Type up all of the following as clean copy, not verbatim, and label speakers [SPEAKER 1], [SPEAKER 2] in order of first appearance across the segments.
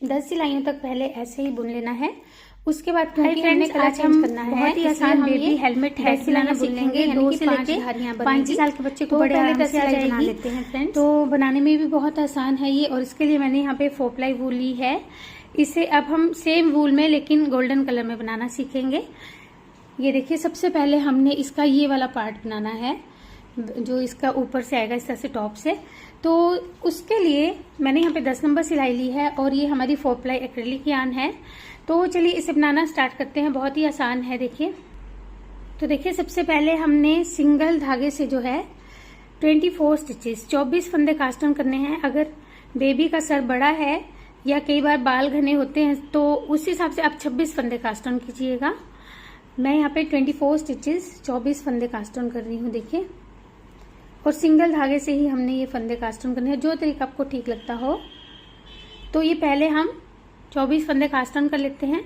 [SPEAKER 1] 10 सिलाइयों तक पहले ऐसे ही बुन लेना है। उसके बाद क्योंकि हमने कलर चेंज करना है, बहुत ही आसान बेबी हेलमेट हेड सिलाना सीखेंगे। 2 से लेके 5 साल के बच्चे को बड़े आराम से आ जाएगी लेते हैं फ्रेंड्स। तो बनाने में भी बहुत आसान है ये। और इसके लिए मैंने यहाँ पे 4 प्लाई वूल ली है। इसे अब हम सेम वूल में लेकिन गोल्डन कलर में बनाना सीखेंगे। ये देखिए, सबसे पहले हमने इसका ये वाला पार्ट बनाना है जो इसका ऊपर से आएगा इस तरह से टॉप से। तो उसके लिए मैंने यहाँ पे 10 नंबर सिलाई ली है और ये हमारी 4 प्लाई एक्रेलिक यार्न है। तो चलिए इसे बनाना स्टार्ट करते हैं। बहुत ही आसान है देखिए। तो देखिए, सबसे पहले हमने सिंगल धागे से जो है 24 स्टिचेस 24 फंदे कास्ट ऑन करने हैं। अगर बेबी का सर बड़ा है या कई बार बाल घने होते हैं तो उस हिसाब से आप 26 फंदे कास्ट ऑन कीजिएगा। मैं यहाँ पे 24 स्टिचेस 24 फंदे कास्ट ऑन कर रही हूँ देखिए। और सिंगल धागे से ही हमने ये फंदे कास्ट ऑन करने हैं, जो तरीका आपको ठीक लगता हो। तो ये पहले हम 24 फंदे कास्ट ऑन कर लेते हैं।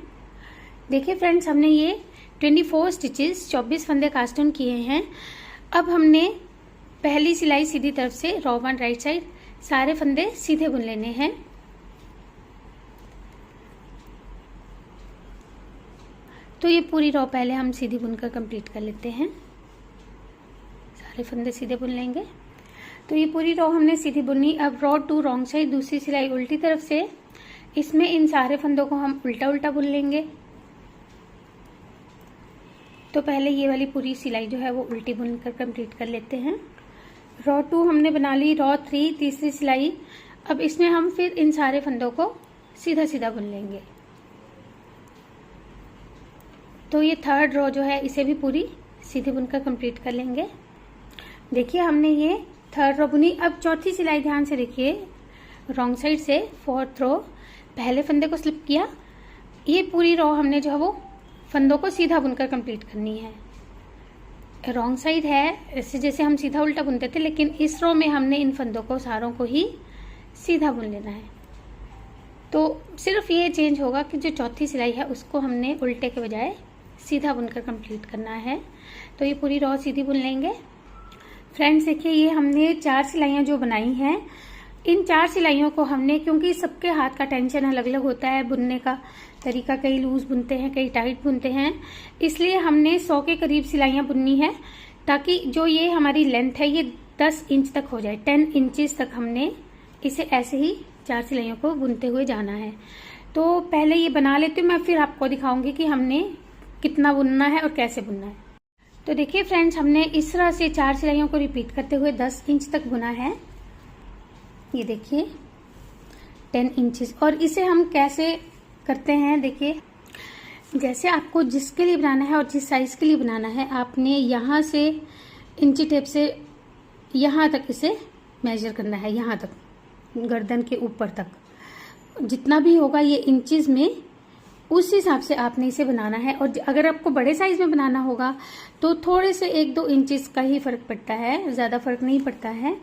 [SPEAKER 1] देखिए फ्रेंड्स, हमने ये 24 स्टिचेस 24 फंदे कास्ट ऑन किए हैं। अब हमने पहली सिलाई सीधी तरफ से रॉ 1 राइट साइड सारे फंदे सीधे बुन लेने हैं। तो ये पूरी रॉ पहले हम सीधी बुनकर कंप्लीट कर लेते हैं। सारे फंदे सीधे बुन लेंगे। तो ये पूरी रॉ हमने सीधी बुनी। अब रॉ 2 रॉन्ग साइड दूसरी सिलाई उल्टी तरफ से, इसमें इन सारे फंदों को हम उल्टा उल्टा बुन लेंगे। तो पहले ये वाली पूरी सिलाई जो है वो उल्टी बुनकर कंप्लीट कर लेते हैं। रॉ 2 हमने बना ली। रॉ 3 तीसरी सिलाई। अब इसमें हम फिर इन सारे फंदों को सीधा सीधा बुन लेंगे। तो ये 3rd रॉ जो है इसे भी पूरी सीधी बुनकर कंप्लीट कर लेंगे। देखिए, हमने ये 3rd रॉ बुनी। अब चौथी सिलाई ध्यान से देखिए, रॉन्ग साइड से 4th रॉ पहले फंदे को स्लिप किया। ये पूरी रॉ हमने जो है वो फंदों को सीधा बुनकर कंप्लीट करनी है। रॉन्ग साइड है ऐसे जैसे हम सीधा उल्टा बुनते थे, लेकिन इस रॉ में हमने इन फंदों को सारों को ही सीधा बुन लेना है। तो सिर्फ ये चेंज होगा कि जो चौथी सिलाई है उसको हमने उल्टे के बजाय सीधा बुनकर कंप्लीट करना है। तो ये पूरी रॉ सीधी बुन लेंगे। फ्रेंड्स देखिए, ये हमने 4 सिलाइयाँ जो बनाई हैं, इन 4 सिलाइयों को हमने, क्योंकि सबके हाथ का टेंशन अलग अलग होता है, बुनने का तरीका कई लूज बुनते हैं कई टाइट बुनते हैं, इसलिए हमने 100 के करीब सिलाइयाँ बुननी है ताकि जो ये हमारी लेंथ है ये 10 इंच तक हो जाए। 10 इंचेस तक हमने इसे ऐसे ही 4 सिलाइयों को बुनते हुए जाना है। तो पहले ये बना लेती हूँ मैं, फिर आपको दिखाऊंगी कि हमने कितना बुनना है और कैसे बुनना है। तो देखिए फ्रेंड्स, हमने इस तरह से 4 सिलाइयों को रिपीट करते हुए 10 इंच तक बुना है। ये देखिए 10 इंचेस। और इसे हम कैसे करते हैं, देखिए जैसे आपको जिसके लिए बनाना है और जिस साइज के लिए बनाना है, आपने यहाँ से इंची टेप से यहाँ तक इसे मेजर करना है, यहाँ तक गर्दन के ऊपर तक जितना भी होगा ये इंचेस में, उस हिसाब से आपने इसे बनाना है। और अगर आपको बड़े साइज में बनाना होगा तो थोड़े से 1-2 इंचेस का ही फर्क पड़ता है, ज्यादा फर्क नहीं पड़ता है।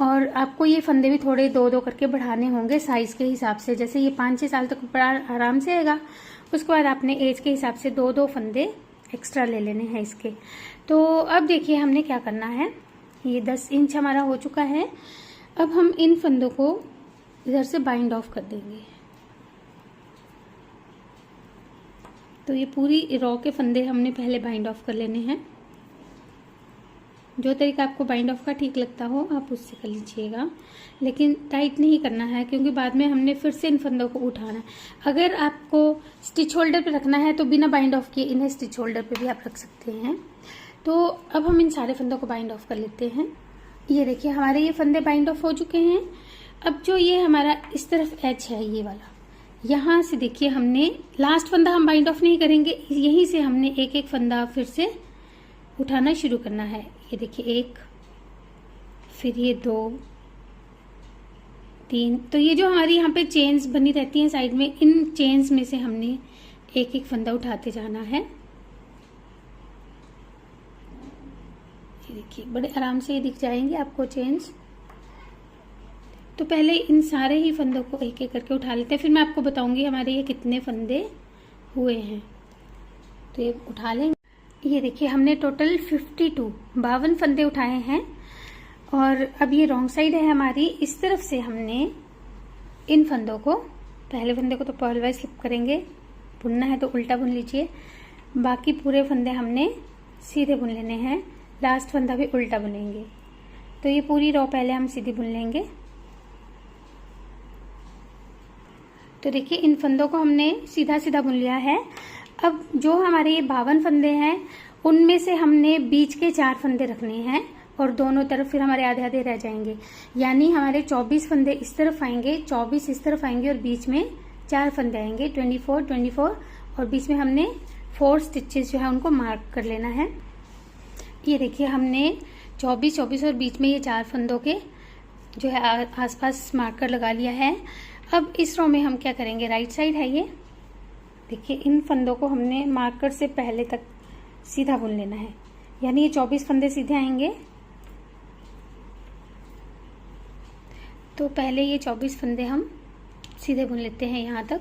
[SPEAKER 1] और आपको ये फंदे भी थोड़े 2-2 करके बढ़ाने होंगे साइज के हिसाब से। जैसे ये 5-6 साल तक बड़ा आराम से आएगा, उसके बाद आपने एज के हिसाब से 2-2 फंदे एक्स्ट्रा ले लेने हैं इसके। तो अब देखिए हमने क्या करना है। ये 10 इंच हमारा हो चुका है। अब हम इन फंदों को इधर से बाइंड ऑफ कर देंगे। तो ये पूरी रॉ के फंदे हमने पहले बाइंड ऑफ कर लेने हैं। जो तरीका आपको बाइंड ऑफ का ठीक लगता हो आप उससे कर लीजिएगा, लेकिन टाइट नहीं करना है क्योंकि बाद में हमने फिर से इन फंदों को उठाना है। अगर आपको स्टिच होल्डर पे रखना है तो बिना बाइंड ऑफ किए इन्हें स्टिच होल्डर पे भी आप रख सकते हैं। तो अब हम इन सारे फंदों को बाइंड ऑफ कर लेते हैं। ये देखिए हमारे ये फंदे बाइंड ऑफ हो चुके हैं। अब जो ये हमारा इस तरफ एज है ये वाला, यहाँ से देखिए हमने लास्ट फंदा हम बाइंड ऑफ नहीं करेंगे, यहीं से हमने एक एक फंदा फिर से उठाना शुरू करना है। ये देखिए 1, फिर ये 2, 3। तो ये जो हमारी यहाँ पे चेन्स बनी रहती हैं साइड में, इन चेन्स में से हमने एक एक फंदा उठाते जाना है। ये देखिए बड़े आराम से ये दिख जाएंगे आपको चेन्स। तो पहले इन सारे ही फंदों को एक एक करके उठा लेते हैं, फिर मैं आपको बताऊंगी हमारे ये कितने फंदे हुए हैं। तो ये उठा लेंगे। ये देखिए हमने टोटल 52 फंदे उठाए हैं। और अब ये रॉन्ग साइड है हमारी, इस तरफ से हमने इन फंदों को पहले फंदे को तो पर्ल वाइज स्लिप करेंगे, बुनना है तो उल्टा बुन लीजिए। बाकी पूरे फंदे हमने सीधे बुन लेने हैं, लास्ट फंदा भी उल्टा बुनेंगे। तो ये पूरी रो पहले हम सीधी बुन लेंगे। तो देखिए इन फंदों को हमने सीधा सीधा बुन लिया है। अब जो हमारे ये 52 फंदे हैं उनमें से हमने बीच के 4 फंदे रखने हैं और दोनों तरफ फिर हमारे आधे आधे रह जाएंगे। यानी हमारे 24 फंदे इस तरफ आएंगे, 24 इस तरफ आएंगे और बीच में 4 फंदे आएंगे, 24 और बीच में हमने 4 स्टिचेस जो है उनको मार्क कर लेना है। ये देखिए हमने 24 और बीच में ये 4 फंदों के जो है आसपास मार्कर लगा लिया है। अब इस रो में हम क्या करेंगे, राइट साइड है ये, देखिए इन फंदों को हमने मार्कर से पहले तक सीधा बुन लेना है। यानी ये 24 फंदे सीधे आएंगे। तो पहले ये 24 फंदे हम सीधे बुन लेते हैं यहाँ तक।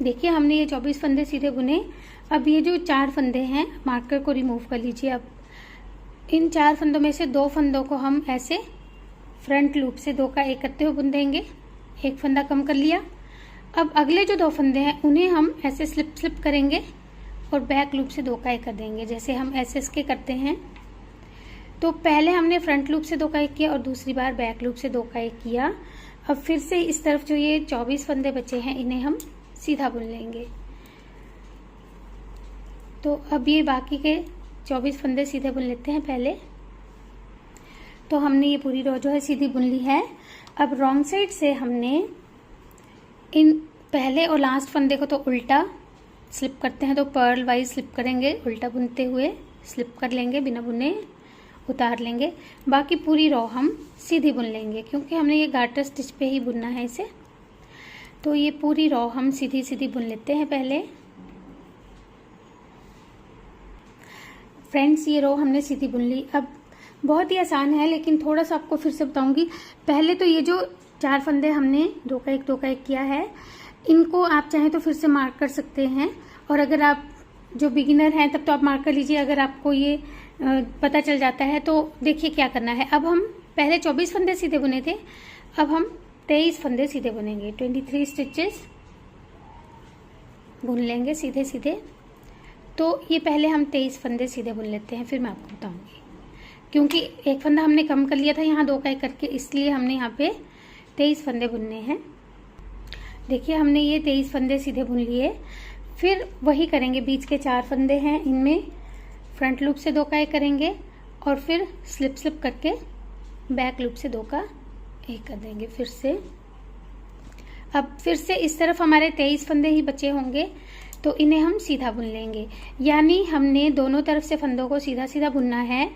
[SPEAKER 1] देखिए हमने ये 24 फंदे सीधे बुने। अब ये जो 4 फंदे हैं मार्कर को रिमूव कर लीजिए। अब इन 4 फंदों में से 2 फंदों को हम ऐसे फ्रंट लूप से 2 का 1 करते हुए बुन देंगे। एक फंदा कम कर लिया। अब अगले जो 2 फंदे हैं उन्हें हम ऐसे स्लिप करेंगे और बैक लूप से 2 का 1 कर देंगे, जैसे हम एसएस के करते हैं। तो पहले हमने फ्रंट लूप से 2 का 1 किया और दूसरी बार बैक लूप से 2 का 1 किया। अब फिर से इस तरफ जो ये 24 फंदे बचे हैं इन्हें हम सीधा बुन लेंगे। तो अब ये बाकी के 24 फंदे सीधे बुन लेते हैं पहले। तो हमने ये पूरी रो जो है सीधी बुन ली है। अब रॉन्ग साइड से हमने इन पहले और लास्ट फंदे को तो उल्टा स्लिप करते हैं, तो पर्ल वाइज स्लिप करेंगे, उल्टा बुनते हुए स्लिप कर लेंगे, बिना बुने उतार लेंगे। बाकी पूरी रो हम सीधी बुन लेंगे क्योंकि हमने ये गार्टर स्टिच पे ही बुनना है इसे। तो ये पूरी रो हम सीधी सीधी बुन लेते हैं पहले। फ्रेंड्स ये रो हमने सीधी बुन ली। अब बहुत ही आसान है लेकिन थोड़ा सा आपको फिर से बताऊंगी। पहले तो ये जो 4 फंदे हमने 2 का 1 किया है, इनको आप चाहें तो फिर से मार्क कर सकते हैं। और अगर आप जो बिगिनर हैं तब तो आप मार्क कर लीजिए। अगर आपको ये पता चल जाता है तो देखिए क्या करना है। अब हम पहले 24 फंदे सीधे बुने थे, अब हम 23 फंदे सीधे बुनेंगे। 23 स्टिचेस बुन लेंगे सीधे सीधे। तो ये पहले हम 23 फंदे सीधे बुन लेते हैं, फिर मैं आपको बताऊंगी। क्योंकि एक फंदा हमने कम कर लिया था यहाँ 2 का 1 करके, इसलिए हमने यहाँ पे 23 फंदे बुनने हैं। देखिए हमने ये 23 फंदे सीधे बुन लिए। फिर वही करेंगे, बीच के 4 फंदे हैं इनमें फ्रंट लूप से 2 का 1 करेंगे और फिर स्लिप करके बैक लूप से 2 का 1 कर देंगे फिर से। अब फिर से इस तरफ हमारे 23 फंदे ही बचे होंगे तो इन्हें हम सीधा बुन लेंगे। यानी हमने दोनों तरफ से फंदों को सीधा सीधा बुनना है,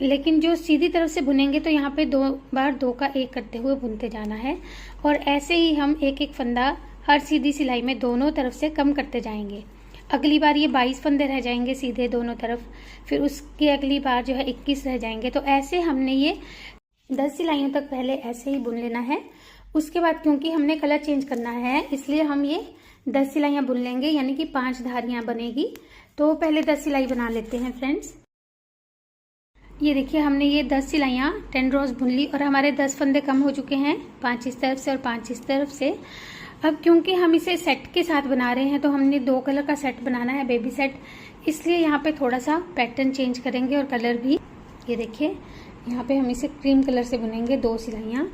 [SPEAKER 1] लेकिन जो सीधी तरफ से बुनेंगे तो यहाँ पे 2 बार 2 का 1 करते हुए बुनते जाना है। और ऐसे ही हम एक एक फंदा हर सीधी सिलाई में दोनों तरफ से कम करते जाएंगे। अगली बार ये 22 फंदे रह जाएंगे सीधे दोनों तरफ, फिर उसकी अगली बार जो है 21 रह जाएंगे। तो ऐसे हमने ये 10 सिलाइयों तक पहले ऐसे ही बुन लेना है। उसके बाद क्योंकि हमने कलर चेंज करना है इसलिए हम ये 10 सिलाइयाँ बुन लेंगे, यानी कि 5 धारियाँ बनेगी। तो पहले 10 सिलाई बना लेते हैं फ्रेंड्स। ये देखिए हमने ये 10 सिलाइयाँ 10 रोज बुन ली और हमारे 10 फंदे कम हो चुके हैं, 5 इस तरफ से और 5 इस तरफ से। अब क्योंकि हम इसे सेट के साथ बना रहे हैं तो हमने 2 कलर का सेट बनाना है, बेबी सेट, इसलिए यहाँ पे थोड़ा सा पैटर्न चेंज करेंगे और कलर भी। ये देखिए यहाँ पे हम इसे क्रीम कलर से बुनेंगे 2 सिलाइयाँ।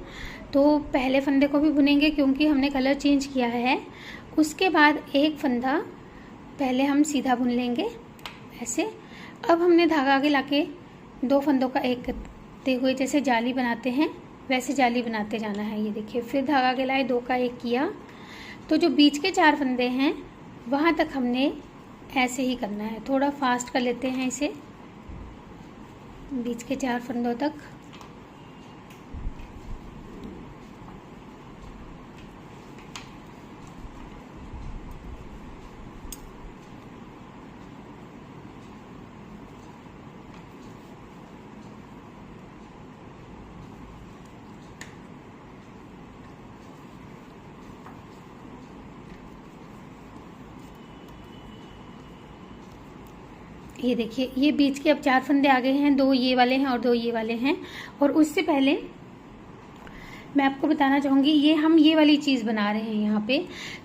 [SPEAKER 1] तो पहले फंदे को भी बुनेंगे क्योंकि हमने कलर चेंज किया है। उसके बाद एक फंदा पहले हम सीधा बुन लेंगे ऐसे। अब हमने धागा आगे लाके 2 फंदों का 1 करते हुए जैसे जाली बनाते हैं वैसे जाली बनाते जाना है। ये देखिए फिर धागा आगे लाए, 2 का 1 किया। तो जो बीच के 4 फंदे हैं वहाँ तक हमने ऐसे ही करना है। थोड़ा फास्ट कर लेते हैं इसे, बीच के 4 फंदों तक। ये देखिए ये बीच के अब 4 फंदे आ गए हैं, 2 ये वाले हैं और 2 ये वाले हैं। और उससे पहले मैं आपको बताना चाहूँगी, ये हम ये वाली चीज़ बना रहे हैं यहाँ पे।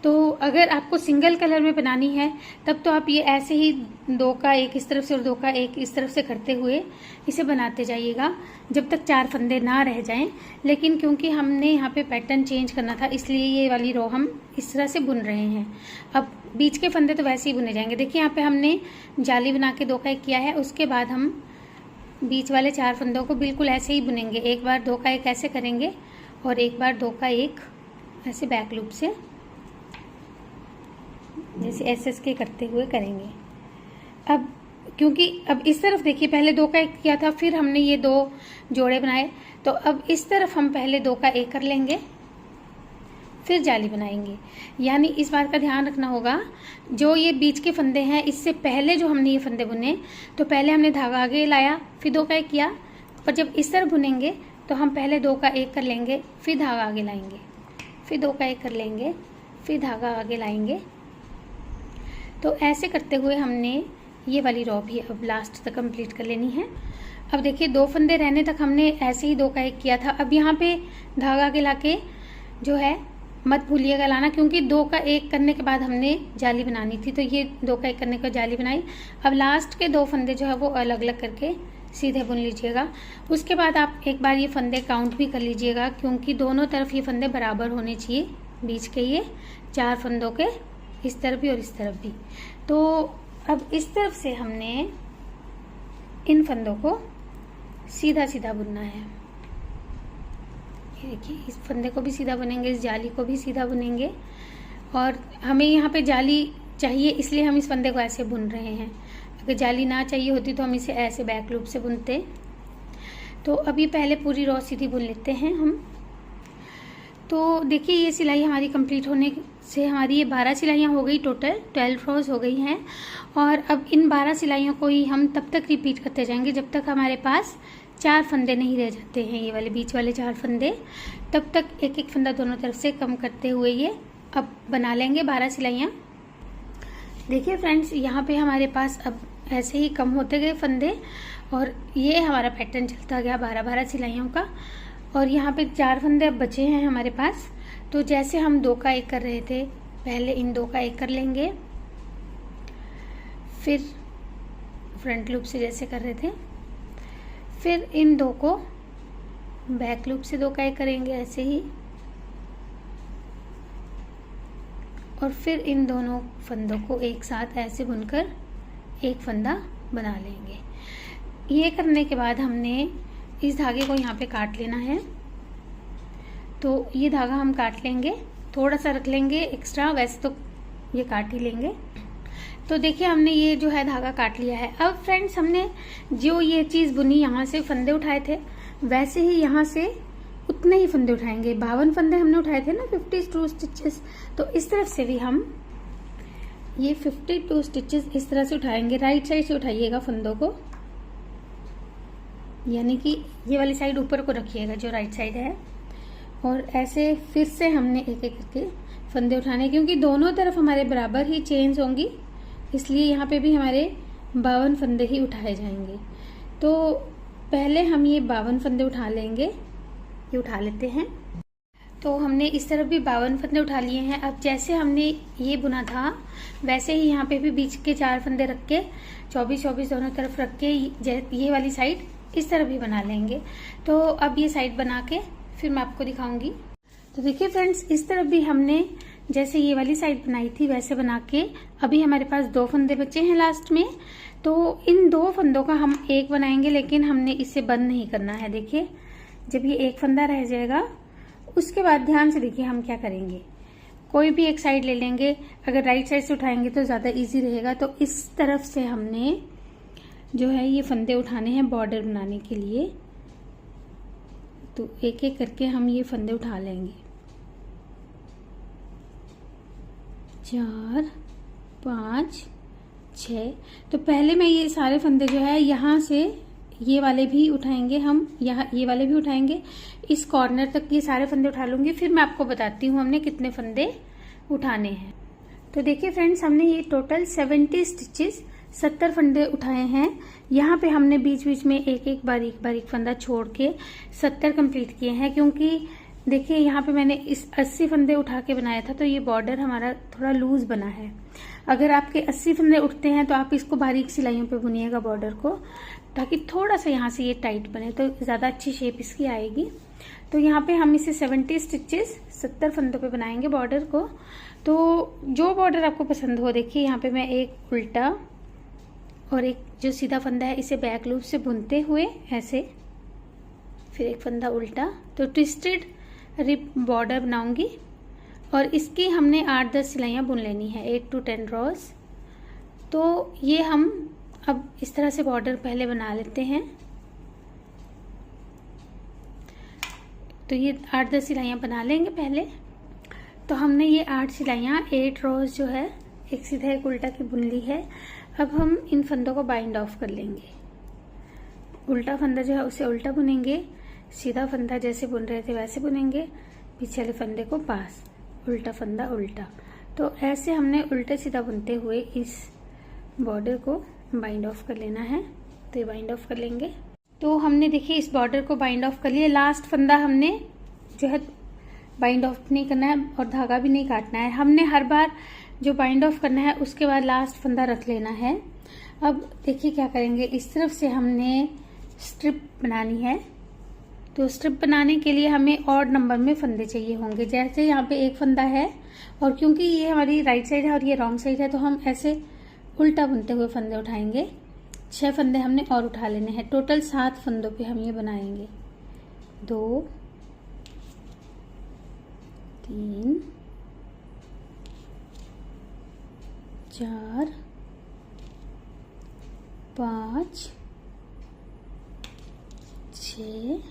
[SPEAKER 1] तो अगर आपको सिंगल कलर में बनानी है तब तो आप ये ऐसे ही 2 का 1 इस तरफ से और 2 का 1 इस तरफ से करते हुए इसे बनाते जाइएगा जब तक 4 फंदे ना रह जाएं। लेकिन क्योंकि हमने यहाँ पे पैटर्न चेंज करना था, इसलिए ये वाली रो हम इस तरह से बुन रहे हैं। अब बीच के फंदे तो वैसे ही बुने जाएंगे। देखिए यहाँ पे हमने जाली बना के 2 का 1 किया है, उसके बाद हम बीच वाले 4 फंदों को बिल्कुल ऐसे ही बुनेंगे। एक बार 2 का 1 ऐसे करेंगे और एक बार 2 का 1 ऐसे बैक लूप से जैसे एस के करते हुए करेंगे। अब क्योंकि अब इस तरफ देखिए पहले 2 का 1 किया था, फिर हमने ये 2 जोड़े बनाए, तो अब इस तरफ हम पहले 2 का 1 कर लेंगे फिर जाली बनाएंगे। यानी इस बात का ध्यान रखना होगा, जो ये बीच के फंदे हैं इससे पहले जो हमने ये फंदे बुने तो पहले हमने धागा आगे लाया फिर 2 का 1 किया, और जब इस तरह बुनेंगे तो हम पहले 2 का 1 कर लेंगे फिर धागा आगे लाएंगे, फिर 2 का 1 कर लेंगे फिर धागा आगे लाएंगे। तो ऐसे करते हुए हमने ये वाली रो भी अब लास्ट तक कंप्लीट कर लेनी है। अब देखिए 2 फंदे रहने तक हमने ऐसे ही 2 का 1 किया था। अब यहाँ पे धागा आगे लाके जो है मत भूलिएगा लाना, क्योंकि 2 का 1 करने के बाद हमने जाली बनानी थी, तो ये 2 का 1 करने के बाद जाली बनाई। अब लास्ट के 2 फंदे जो है वो अलग अलग करके सीधे बुन लीजिएगा। उसके बाद आप एक बार ये फंदे काउंट भी कर लीजिएगा, क्योंकि दोनों तरफ ये फंदे बराबर होने चाहिए, बीच के ये 4 फंदों के इस तरफ भी और इस तरफ भी। तो अब इस तरफ से हमने इन फंदों को सीधा सीधा बुनना है। ये देखिए इस फंदे को भी सीधा बुनेंगे, इस जाली को भी सीधा बुनेंगे, और हमें यहाँ पे जाली चाहिए इसलिए हम इस फंदे को ऐसे बुन रहे हैं। अगर जाली ना चाहिए होती तो हम इसे ऐसे बैक लूप से बुनते। तो अभी पहले पूरी रो सीधी बुन लेते हैं हम। तो देखिए ये सिलाई हमारी कंप्लीट होने से हमारी ये 12 सिलाइयाँ हो गई, टोटल 12 रोज हो गई हैं। और अब इन 12 सिलाइयों को ही हम तब तक रिपीट करते जाएंगे जब तक हमारे पास 4 फंदे नहीं रह जाते हैं, ये वाले बीच वाले 4 फंदे। तब तक एक एक फंदा दोनों तरफ से कम करते हुए ये अब बना लेंगे 12 सिलाइयाँ। देखिए फ्रेंड्स यहाँ पे हमारे पास अब ऐसे ही कम होते गए फंदे, और ये हमारा पैटर्न चलता गया 12-12 सिलाइयों का। और यहाँ पे 4 फंदे अब बचे हैं हमारे पास। तो जैसे हम 2 का 1 कर रहे थे, पहले इन 2 का 1 कर लेंगे, फिर फ्रंट लूप से जैसे कर रहे थे, फिर इन 2 को बैक लूप से 2 का 1 करेंगे ऐसे ही, और फिर इन दोनों फंदों को एक साथ ऐसे बुनकर एक फंदा बना लेंगे। ये करने के बाद हमने इस धागे को यहाँ पे काट लेना है। तो ये धागा हम काट लेंगे, थोड़ा सा रख लेंगे एक्स्ट्रा, वैसे तो ये काट ही लेंगे। तो देखिए हमने ये जो है धागा काट लिया है। अब फ्रेंड्स हमने जो ये चीज़ बुनी, यहाँ से फंदे उठाए थे वैसे ही यहाँ से उतने ही फंदे उठाएंगे। 52 फंदे हमने उठाए थे ना, 52 स्टिचेस। तो इस तरफ से भी हम ये 52 स्टिचेस इस तरह से उठाएंगे। राइट साइड से उठाइएगा फंदों को, यानी कि ये वाली साइड ऊपर को रखिएगा जो राइट साइड है, और ऐसे फिर से हमने एक एक करके फंदे उठाने, क्योंकि दोनों तरफ हमारे बराबर ही चेंज होंगी, इसलिए यहाँ पे भी हमारे 52 फंदे ही उठाए जाएंगे। तो पहले हम ये 52 फंदे उठा लेंगे, ये उठा लेते हैं। तो हमने इस तरफ भी 52 फंदे उठा लिए हैं। अब जैसे हमने ये बुना था वैसे ही यहाँ पे भी बीच के 4 फंदे रख के 24-24 दोनों तरफ रख के ये वाली साइड इस तरफ भी बना लेंगे। तो अब ये साइड बना के फिर मैं आपको दिखाऊंगी। तो देखिए फ्रेंड्स, इस तरफ भी हमने जैसे ये वाली साइड बनाई थी वैसे बना के अभी हमारे पास 2 फंदे बचे हैं लास्ट में। तो इन 2 फंदों का हम एक बनाएंगे, लेकिन हमने इसे बंद नहीं करना है। देखिए जब ये एक फंदा रह जाएगा उसके बाद ध्यान से देखिए हम क्या करेंगे, कोई भी एक साइड ले लेंगे। अगर राइट साइड से उठाएंगे तो ज़्यादा इजी रहेगा। तो इस तरफ से हमने जो है ये फंदे उठाने हैं बॉर्डर बनाने के लिए। तो एक एक करके हम ये फंदे उठा लेंगे। 4, 5, 6। तो पहले मैं ये सारे फंदे जो है यहाँ से ये वाले भी उठाएंगे हम, यहाँ ये वाले भी उठाएंगे, इस कॉर्नर तक ये सारे फंदे उठा लूंगी। फिर मैं आपको बताती हूँ हमने कितने फंदे उठाने हैं। तो देखिए फ्रेंड्स, हमने ये टोटल 70 स्टिचेस 70 फंदे उठाए हैं। यहाँ पे हमने बीच बीच में एक एक बारीक फंदा छोड़ के 70 कंप्लीट किए हैं, क्योंकि देखिए यहाँ पे मैंने इस 80 फंदे उठा के बनाया था, तो ये बॉर्डर हमारा थोड़ा लूज बना है। अगर आपके 80 फंदे उठते हैं तो आप इसको बारीक सिलाइयों पे बुनिएगा बॉर्डर को, ताकि थोड़ा सा यहाँ से ये टाइट बने, तो ज़्यादा अच्छी शेप इसकी आएगी। तो यहाँ पे हम इसे 70 स्टिचेस 70 फंदों पे बनाएंगे बॉर्डर को। तो जो बॉर्डर आपको पसंद हो, देखिए यहाँ पे मैं एक उल्टा और एक जो सीधा फंदा है इसे बैक लूप से बुनते हुए ऐसे, फिर एक फंदा उल्टा, तो ट्विस्टेड रिप बॉर्डर बनाऊंगी। और इसकी हमने 8-10 सिलाइयाँ बुन लेनी है, 8 to 10 रॉज। तो ये हम अब इस तरह से बॉर्डर पहले बना लेते हैं। तो ये 8-10 सिलाइयाँ बना लेंगे पहले। तो हमने ये 8 सिलाइयाँ 8 रोज जो है, एक सीधा एक उल्टा की बुन ली है। अब हम इन फंदों को बाइंड ऑफ कर लेंगे। उल्टा फंदा जो है उसे उल्टा बुनेंगे, सीधा फंदा जैसे बुन रहे थे वैसे बुनेंगे, पीछे वाले फंदे को पास, उल्टा फंदा उल्टा। तो ऐसे हमने उल्टे सीधा बुनते हुए इस बॉर्डर को बाइंड ऑफ कर लेना है। तो ये बाइंड ऑफ कर लेंगे। तो हमने देखिए इस बॉर्डर को बाइंड ऑफ कर लिया। लास्ट फंदा हमने जो है बाइंड ऑफ नहीं करना है और धागा भी नहीं काटना है। हमने हर बार जो बाइंड ऑफ करना है उसके बाद लास्ट फंदा रख लेना है। अब देखिए क्या करेंगे, इस तरफ से हमने स्ट्रिप बनानी है। तो स्ट्रिप बनाने के लिए हमें ऑड नंबर में फंदे चाहिए होंगे। जैसे यहाँ पे एक फंदा है और क्योंकि ये हमारी राइट साइड है और ये रॉन्ग साइड है, तो हम ऐसे उल्टा बुनते हुए फंदे उठाएंगे। 6 फंदे हमने और उठा लेने हैं। टोटल 7 फंदों पे हम ये बनाएंगे। 2 3 4 5 6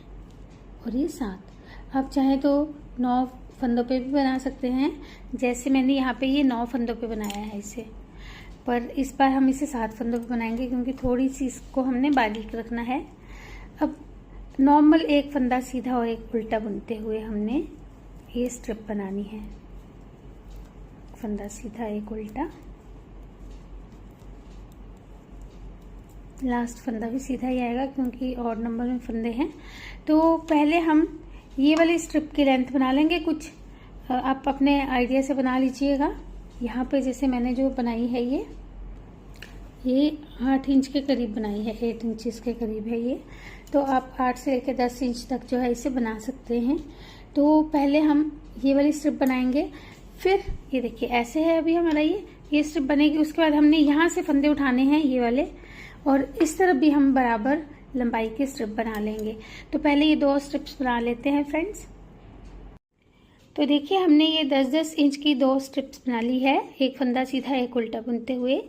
[SPEAKER 1] और ये 7। आप चाहे तो 9 फंदों पे भी बना सकते हैं, जैसे मैंने यहाँ पे ये 9 फंदों पे बनाया है इसे। पर इस बार हम इसे 7 फंदों पे बनाएंगे क्योंकि थोड़ी सी इसको हमने बारीक रखना है। अब नॉर्मल एक फंदा सीधा और एक उल्टा बुनते हुए हमने ये स्ट्रिप बनानी है। फंदा सीधा एक उल्टा, लास्ट फंदा भी सीधा ही आएगा क्योंकि और नंबर में फंदे हैं। तो पहले हम ये वाली स्ट्रिप की लेंथ बना लेंगे। कुछ आप अपने आइडिया से बना लीजिएगा। यहाँ पे जैसे मैंने जो बनाई है ये 8 इंच के करीब बनाई है, 8 इंचेस के करीब है ये। तो आप 8 से लेकर 10 इंच तक जो है इसे बना सकते हैं। तो पहले हम ये वाली स्ट्रिप बनाएंगे, फिर ये देखिए ऐसे है अभी हमारा ये स्ट्रिप बनेगी। उसके बाद हमने यहाँ से फंदे उठाने हैं ये वाले, और इस तरफ भी हम बराबर लंबाई की स्ट्रिप बना लेंगे। तो पहले ये 2 स्ट्रिप्स बना लेते हैं फ्रेंड्स। तो देखिए हमने ये 10-10 इंच की 2 स्ट्रिप्स बना ली है, एक फंदा सीधा एक उल्टा बुनते हुए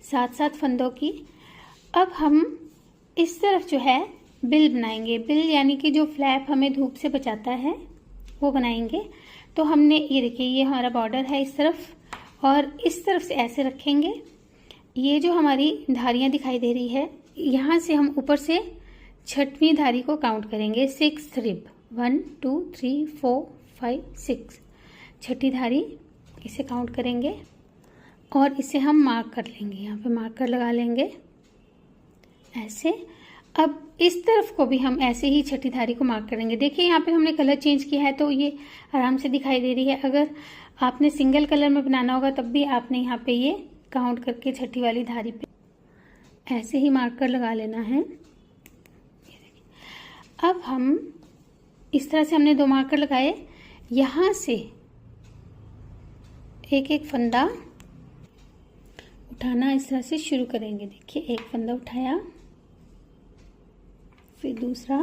[SPEAKER 1] 7-7 फंदों की। अब हम इस तरफ जो है बिल बनाएंगे। बिल यानी कि जो फ्लैप हमें धूप से बचाता है वो बनाएंगे। तो हमने ये देखिए ये हमारा बॉर्डर है इस तरफ, और इस तरफ से ऐसे रखेंगे। ये जो हमारी धारियां दिखाई दे रही है, यहाँ से हम ऊपर से 6वीं धारी को काउंट करेंगे। 6 रिब, 1 2 3 4 5 6, 6ठी धारी इसे काउंट करेंगे और इसे हम मार्क कर लेंगे। यहाँ पे मार्कर लगा लेंगे ऐसे। अब इस तरफ को भी हम ऐसे ही 6ठी धारी को मार्क करेंगे। देखिए यहाँ पे हमने कलर चेंज किया है तो ये आराम से दिखाई दे रही है। अगर आपने सिंगल कलर में बनाना होगा तब भी आपने यहाँ पे ये काउंट करके 6ठी वाली धारी पे ऐसे ही मार्कर लगा लेना है। अब हम इस तरह से हमने 2 मार्कर लगाए। यहाँ से एक एक फंदा उठाना इस तरह से शुरू करेंगे। देखिए एक फंदा उठाया, फिर दूसरा,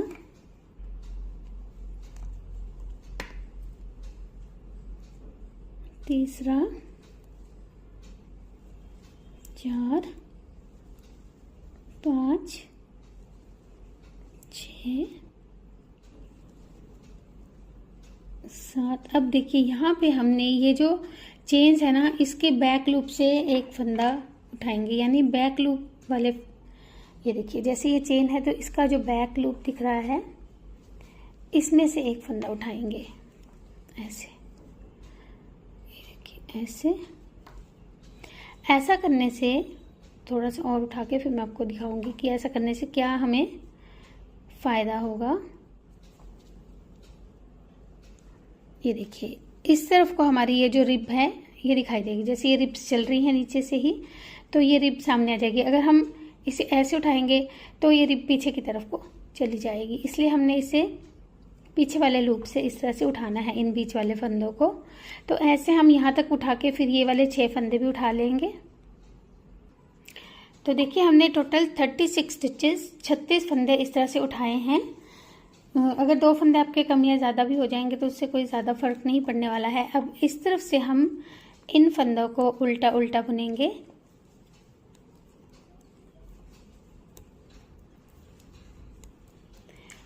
[SPEAKER 1] तीसरा, 4 5 6 7। अब देखिए यहाँ पे हमने ये जो चेन्स है ना, इसके बैक लूप से एक फंदा उठाएंगे, यानी बैक लूप वाले। ये देखिए जैसे ये चेन है तो इसका जो बैक लूप दिख रहा है इसमें से एक फंदा उठाएंगे ऐसे। ये देखिए ऐसे। ऐसा करने से थोड़ा सा और उठा के फिर मैं आपको दिखाऊंगी कि ऐसा करने से क्या हमें फायदा होगा। ये देखिए इस तरफ को हमारी ये जो रिब है ये दिखाई देगी, जैसे ये रिब्स चल रही है नीचे से ही तो ये रिब सामने आ जाएगी। अगर हम इसे ऐसे उठाएंगे तो ये रिब पीछे की तरफ को चली जाएगी, इसलिए हमने इसे पीछे वाले लूप से इस तरह से उठाना है इन बीच वाले फंदों को। तो ऐसे हम यहाँ तक उठा के फिर ये वाले 6 फंदे भी उठा लेंगे। तो देखिए हमने टोटल 36 स्टिचेस 36 फंदे इस तरह से उठाए हैं। अगर 2 फंदे आपके कम या ज़्यादा भी हो जाएंगे तो उससे कोई ज़्यादा फर्क नहीं पड़ने वाला है। अब इस तरफ से हम इन फंदों को उल्टा उल्टा बुनेंगे।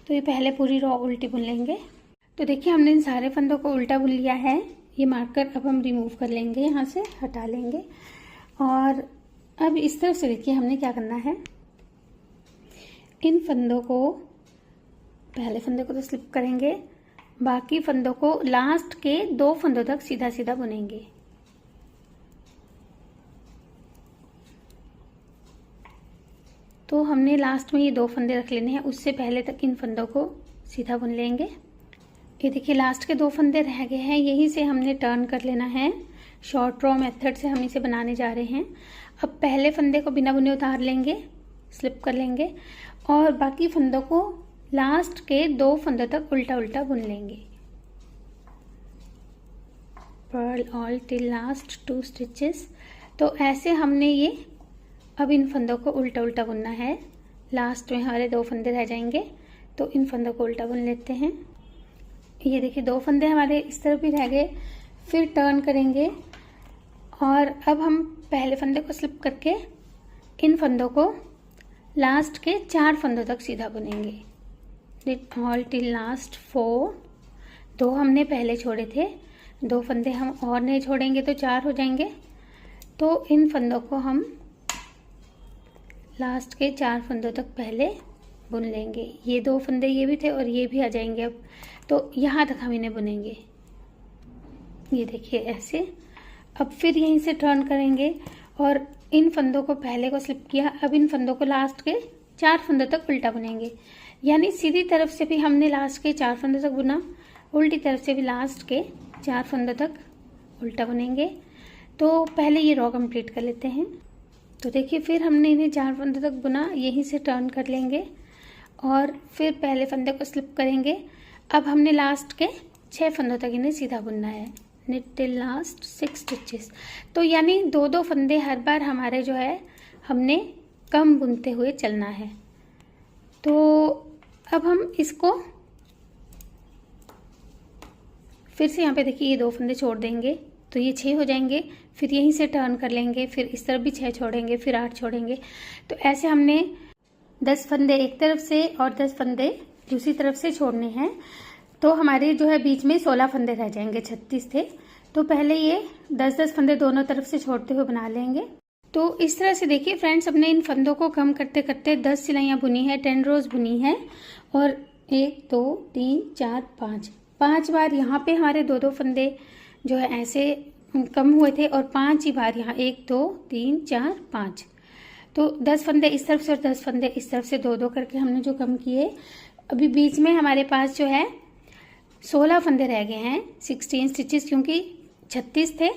[SPEAKER 1] तो ये पहले पूरी रॉ उल्टी बुन लेंगे। तो देखिए हमने इन सारे फंदों को उल्टा बुन लिया है। ये मार्कर अब हम रिमूव कर लेंगे, यहाँ से हटा लेंगे। और अब इस तरफ से देखिए हमने क्या करना है, इन फंदों को पहले फंदे को तो स्लिप करेंगे, बाकी फंदों को लास्ट के 2 फंदों तक सीधा सीधा बुनेंगे। तो हमने लास्ट में ये 2 फंदे रख लेने हैं, उससे पहले तक इन फंदों को सीधा बुन लेंगे। ये देखिए लास्ट के 2 फंदे रह गए हैं, यहीं से हमने टर्न कर लेना है। शॉर्ट रॉ मेथड से हम इसे बनाने जा रहे हैं। अब पहले फंदे को बिना बुने उतार लेंगे, स्लिप कर लेंगे और बाकी फंदों को लास्ट के 2 फंदों तक उल्टा उल्टा बुन लेंगे। Purl all till last 2 stitches. तो ऐसे हमने ये अब इन फंदों को उल्टा उल्टा बुनना है। लास्ट में हमारे 2 फंदे रह जाएंगे तो इन फंदों को उल्टा बुन लेते हैं। ये देखिए 2 फंदे हमारे इस तरफ भी रह गए, फिर टर्न करेंगे और अब हम पहले फंदे को स्लिप करके इन फंदों को लास्ट के 4 फंदों तक सीधा बुनेंगे। All till last 4। 2 हमने पहले छोड़े थे, 2 फंदे हम और नहीं छोड़ेंगे तो 4 हो जाएंगे। तो इन फंदों को हम लास्ट के 4 फंदों तक पहले बुन लेंगे। ये 2 फंदे ये भी थे और ये भी आ जाएंगे अब, तो यहाँ तक हम इन्हें बुनेंगे। ये देखिए ऐसे। अब फिर यहीं से टर्न करेंगे और इन फंदों को पहले को स्लिप किया, अब इन फंदों को लास्ट के 4 फंदों तक उल्टा बुनेंगे। यानी सीधी तरफ से भी हमने लास्ट के 4 फंदों तक बुना, उल्टी तरफ से भी लास्ट के 4 फंदों तक उल्टा बुनेंगे। तो पहले ये रॉ कंप्लीट कर लेते हैं। तो देखिए फिर हमने इन्हें 4 फंदे तक बुना, यहीं से टर्न कर लेंगे और फिर पहले फंदे को स्लिप करेंगे। अब हमने लास्ट के 6 फंदों तक इन्हें सीधा बुनना है। Knit till last 6 stitches. तो यानी 2-2 फंदे हर बार हमारे जो है हमने कम बुनते हुए चलना है। तो अब हम इसको फिर से यहाँ पे देखिए ये 2 फंदे छोड़ देंगे तो ये 6 हो जाएंगे। फिर यहीं से टर्न कर लेंगे, फिर इस तरफ भी 6 छोड़ेंगे, फिर 8 छोड़ेंगे। तो ऐसे हमने 10 फंदे एक तरफ से और 10 फंदे दूसरी तरफ से छोड़ने हैं। तो हमारे जो है बीच में 16 फंदे रह जाएंगे, 36 थे। तो पहले ये 10-10 फंदे दोनों तरफ से छोड़ते हुए बना लेंगे। तो इस तरह से देखिए फ्रेंड्स, हमने इन फंदों को कम करते करते 10 सिलाइयाँ बुनी है, 10 रोज बुनी है और 1 2 3 4 5 बार यहाँ पे हमारे 2-2 फंदे जो है ऐसे कम हुए थे और 5 ही बार यहाँ 1 2 3 4 5। तो 10 फंदे इस तरफ से और 10 फंदे इस तरफ से 2-2 करके हमने जो कम किए। अभी बीच में हमारे पास जो है 16 फंदे रह गए हैं, 16 स्टिचेस, क्योंकि 36 थे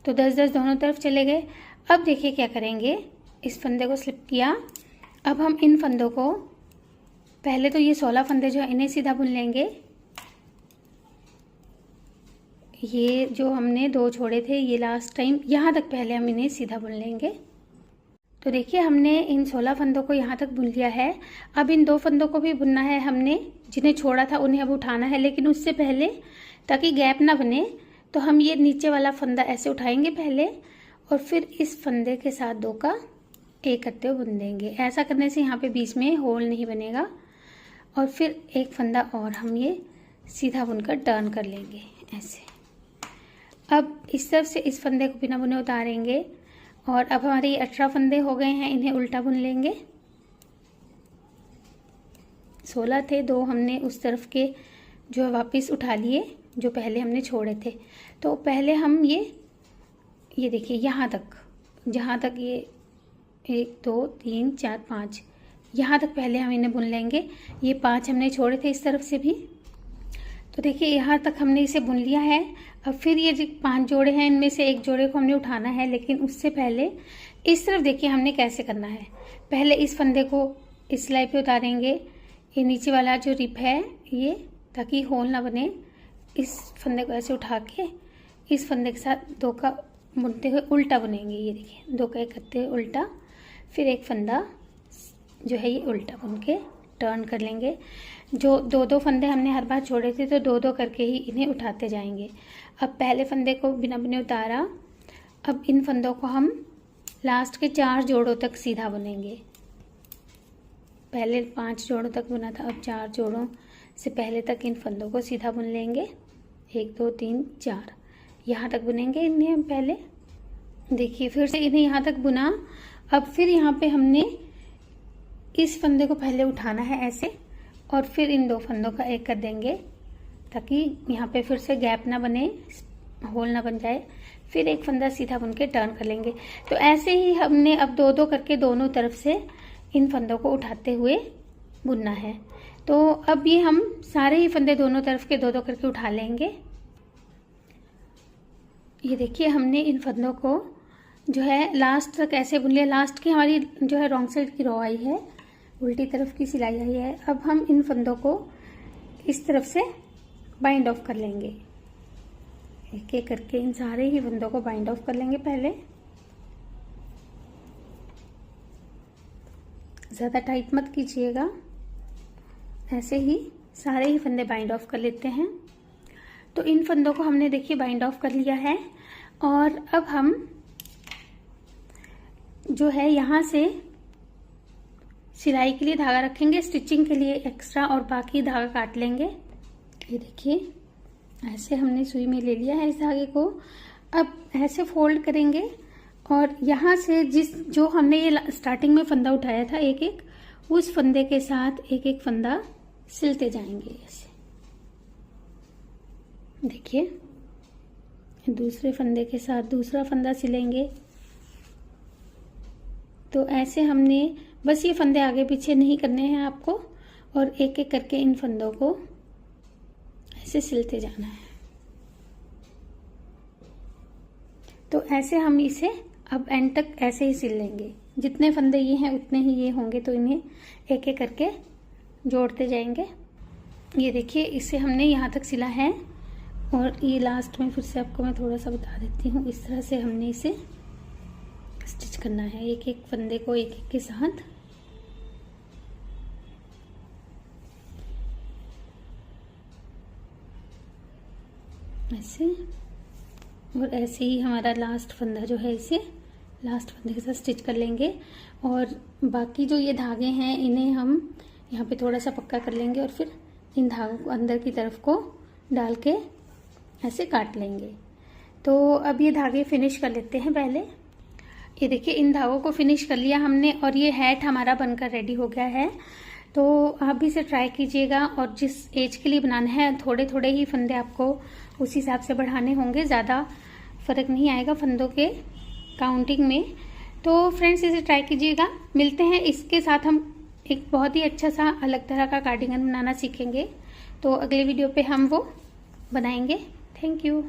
[SPEAKER 1] तो 10-10 दोनों तरफ चले गए। अब देखिए क्या करेंगे, इस फंदे को स्लिप किया। अब हम इन फंदों को पहले तो ये 16 फंदे जो है इन्हें सीधा बुन लेंगे। ये जो हमने 2 छोड़े थे ये लास्ट टाइम, यहाँ तक पहले हम इन्हें सीधा बुन लेंगे। तो देखिए हमने इन 16 फंदों को यहाँ तक बुन लिया है। अब इन 2 फंदों को भी बुनना है हमने, जिन्हें छोड़ा था उन्हें अब उठाना है। लेकिन उससे पहले ताकि गैप ना बने तो हम ये नीचे वाला फंदा ऐसे उठाएंगे पहले और फिर इस फंदे के साथ 2 का एक करते हुए बुन देंगे। ऐसा करने से यहाँ पे बीच में होल नहीं बनेगा। और फिर एक फंदा और हम ये सीधा बुनकर टर्न कर लेंगे ऐसे। अब इस तरफ से इस फंदे को बिना बुने उतारेंगे और अब हमारे ये 18 फंदे हो गए हैं, इन्हें उल्टा बुन लेंगे। 16 थे, 2 हमने उस तरफ के जो है वापस उठा लिए जो पहले हमने छोड़े थे। तो पहले हम ये देखिए यहाँ तक, जहाँ तक ये 1 2 3 4 5 यहाँ तक पहले हम इन्हें बुन लेंगे। ये 5 हमने छोड़े थे इस तरफ से भी। तो देखिए यहाँ तक हमने इसे बुन लिया है। अब फिर ये जो 5 जोड़े हैं इनमें से एक जोड़े को हमने उठाना है, लेकिन उससे पहले इस तरफ देखिए हमने कैसे करना है। पहले इस फंदे को इस सिलाई पे उतारेंगे, ये नीचे वाला जो रिप है ये, ताकि होल ना बने। इस फंदे को ऐसे उठा के इस फंदे के साथ 2 का बुनते हुए उल्टा बुनेंगे। ये देखिए 2 का एक करते हुए उल्टा, फिर एक फंदा जो है ये उल्टा बुन के टर्न कर लेंगे। जो 2-2 फंदे हमने हर बार छोड़े थे, तो 2-2 करके ही इन्हें उठाते जाएंगे। अब पहले फंदे को बिना बुने उतारा। अब इन फंदों को हम लास्ट के 4 जोड़ों तक सीधा बुनेंगे। पहले 5 जोड़ों तक बुना था, अब 4 जोड़ों से पहले तक इन फंदों को सीधा बुन लेंगे। 1 2 3 4 यहाँ तक बुनेंगे इन्हें हम पहले। देखिए फिर से इन्हें यहाँ तक बुना। अब फिर यहाँ पे हमने इस फंदे को पहले उठाना है ऐसे, और फिर इन 2 फंदों का एक कर देंगे, ताकि यहाँ पे फिर से गैप ना बने, होल ना बन जाए। फिर एक फंदा सीधा बुन के टर्न कर लेंगे। तो ऐसे ही हमने अब 2-2 करके दोनों तरफ से इन फंदों को उठाते हुए बुनना है। तो अब ये हम सारे ही फंदे दोनों तरफ के 2-2 करके उठा लेंगे। ये देखिए हमने इन फंदों को जो है लास्ट तक ऐसे बुन लिया। लास्ट की हमारी जो है रॉन्ग साइड की रो आई है, उल्टी तरफ की सिलाई आई है। अब हम इन फंदों को इस तरफ से बाइंड ऑफ कर लेंगे। एक एक करके इन सारे ही फंदों को बाइंड ऑफ कर लेंगे पहले। ज़्यादा टाइट मत कीजिएगा, ऐसे ही सारे ही फंदे बाइंड ऑफ कर लेते हैं। तो इन फंदों को हमने देखिए बाइंड ऑफ कर लिया है। और अब हम जो है यहाँ से सिलाई के लिए धागा रखेंगे, स्टिचिंग के लिए एक्स्ट्रा, और बाकी धागा काट लेंगे। ये देखिए ऐसे हमने सुई में ले लिया है इस धागे को। अब ऐसे फोल्ड करेंगे और यहाँ से जो हमने ये स्टार्टिंग में फंदा उठाया था एक एक, उस फंदे के साथ एक एक फंदा सिलते जाएंगे ऐसे। देखिए दूसरे फंदे के साथ दूसरा फंदा सिलेंगे। तो ऐसे हमने बस ये फंदे आगे पीछे नहीं करने हैं आपको, और एक एक करके इन फंदों को ऐसे सिलते जाना है। तो ऐसे हम इसे अब एंड तक ऐसे ही सिल लेंगे। जितने फंदे ये हैं उतने ही ये होंगे, तो इन्हें एक एक करके जोड़ते जाएंगे। ये देखिए इसे हमने यहाँ तक सिला है, और ये लास्ट में फिर से आपको मैं थोड़ा सा बता देती हूँ। इस तरह से हमने इसे स्टिच करना है, एक एक फंदे को एक एक के साथ। ऐसे, और ऐसे ही हमारा लास्ट फंदा जो है इसे लास्ट फंदे के साथ स्टिच कर लेंगे। और बाकी जो ये धागे हैं इन्हें हम यहाँ पे थोड़ा सा पक्का कर लेंगे, और फिर इन धागों को अंदर की तरफ को डाल के ऐसे काट लेंगे। तो अब ये धागे फिनिश कर लेते हैं पहले। ये देखिए इन धागों को फिनिश कर लिया हमने, और ये हैट हमारा बनकर रेडी हो गया है। तो आप भी इसे ट्राई कीजिएगा, और जिस एज के लिए बनाना है थोड़े थोड़े ही फंदे आपको उस हिसाब से बढ़ाने होंगे, ज़्यादा फर्क नहीं आएगा फंदों के काउंटिंग में। तो फ्रेंड्स इसे ट्राई कीजिएगा। मिलते हैं, इसके साथ हम एक बहुत ही अच्छा सा अलग तरह का कार्डिगन बनाना सीखेंगे। तो अगले वीडियो पे हम वो बनाएंगे। Thank you.